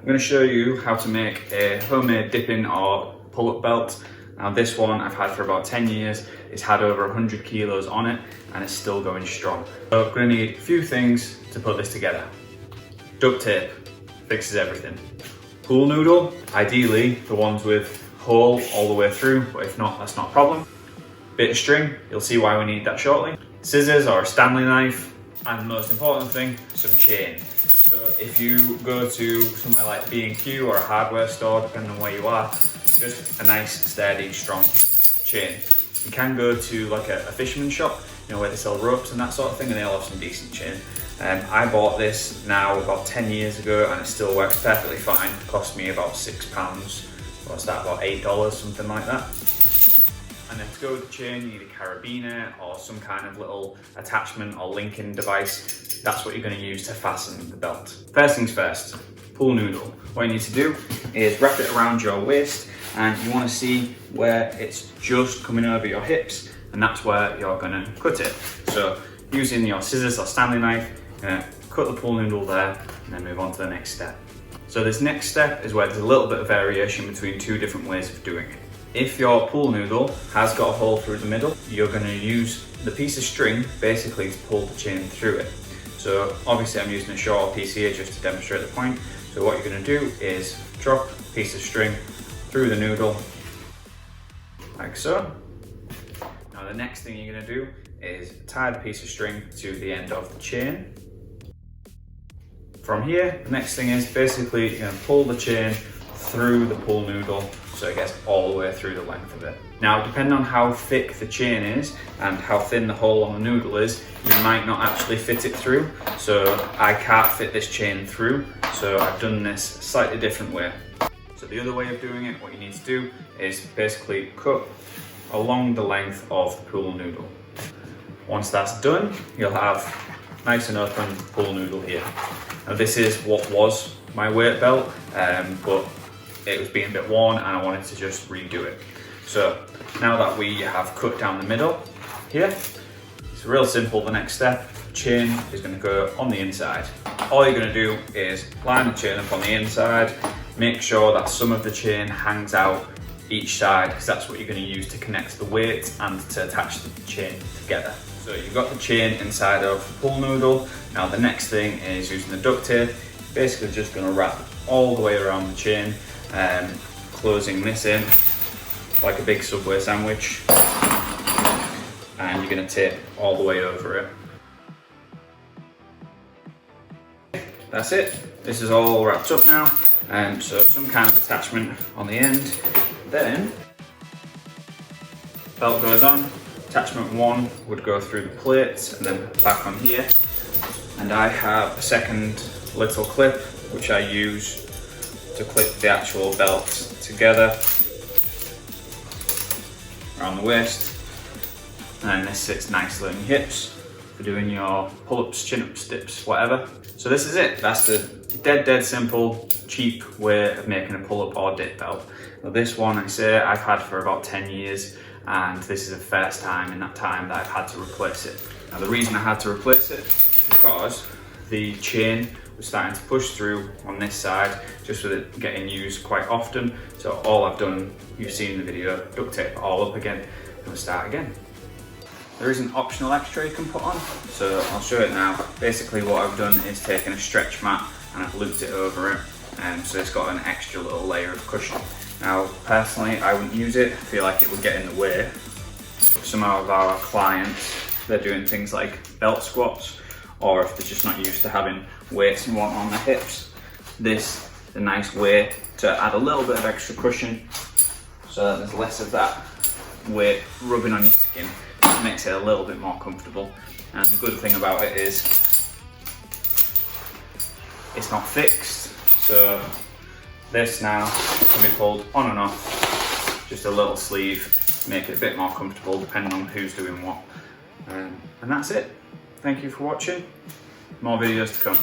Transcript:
going to show you how to make a homemade dipping or pull-up belt. Now this one I've had for about 10 years, it's had over 100 kilos on it and it's still going strong. So I'm going to need a few things to put this together. Duct tape, fixes everything. Pool noodle, ideally the ones with hole all the way through, but if not, that's not a problem. Bit of string, you'll see why we need that shortly. Scissors or a Stanley knife, and the most important thing, some chain. So if you go to somewhere like B&Q or a hardware store, depending on where you are, just a nice, sturdy, strong chain. You can go to like a fisherman shop, you know, where they sell ropes and that sort of thing, and they'll have some decent chain. I bought this now about 10 years ago and it still works perfectly fine. It cost me about £6. What's that, about $8, something like that. And then to go with the chain, you need a carabiner or some kind of little attachment or linking device. That's what you're going to use to fasten the belt. First things first, pool noodle. What you need to do is wrap it around your waist, and you want to see where it's just coming over your hips, and that's where you're going to cut it. So using your scissors or Stanley knife, you're going to cut the pool noodle there and then move on to the next step. So this next step is where there's a little bit of variation between two different ways of doing it. If your pool noodle has got a hole through the middle, you're going to use the piece of string basically to pull the chain through it. So obviously I'm using a short piece here just to demonstrate the point. So what you're going to do is drop a piece of string through the noodle, like so. Now the next thing you're going to do is tie the piece of string to the end of the chain. From here, the next thing is basically you're going to pull the chain through the pool noodle so it gets all the way through the length of it. Now, depending on how thick the chain is and how thin the hole on the noodle is, you might not actually fit it through. So I can't fit this chain through, so I've done this a slightly different way. So the other way of doing it, what you need to do is basically cut along the length of the pool noodle. Once that's done, you'll have nice and open pool noodle here. Now this is what was my weight belt, but it was being a bit worn and I wanted to just redo it. So now that we have cut down the middle here, it's real simple. The next step, chain is going to go on the inside. All you're going to do is line the chain up on the inside, make sure that some of the chain hangs out each side, because that's what you're going to use to connect the weight and to attach the chain together. So you've got the chain inside of the pool noodle. Now the next thing is using the duct tape. Basically just going to wrap all the way around the chain, closing this in like a big Subway sandwich, and you're going to tape all the way over it. That's it. This is all wrapped up now, so some kind of attachment on the end. Then belt goes on. Attachment 1 would go through the plates and then back on here, and I have a second little clip which I use to clip the actual belt together around the waist, and this sits nicely on your hips for doing your pull-ups, chin-ups, dips, whatever. So this is it. That's the dead simple, cheap way of making a pull-up or dip belt. Now this one, I say, I've had for about 10 years, and this is the first time in that time that I've had to replace it. Now the reason I had to replace it is because the chain was starting to push through on this side, just with it getting used quite often. So all I've done, you've seen in the video, duct tape it all up again and we'll start again. There is an optional extra you can put on, so I'll show it now. Basically what I've done is taken a stretch mat and I've looped it over it, so it's got an extra little layer of cushion. Now personally I wouldn't use it, I feel like it would get in the way. Some of our clients, they're doing things like belt squats, or if they're just not used to having weights and whatnot on their hips, this is a nice way to add a little bit of extra cushion so that there's less of that weight rubbing on your skin. It makes it a little bit more comfortable, and the good thing about it is it's not fixed, so this now can be pulled on and off, just a little sleeve, make it a bit more comfortable depending on who's doing what, and that's it. Thank you for watching. More videos to come.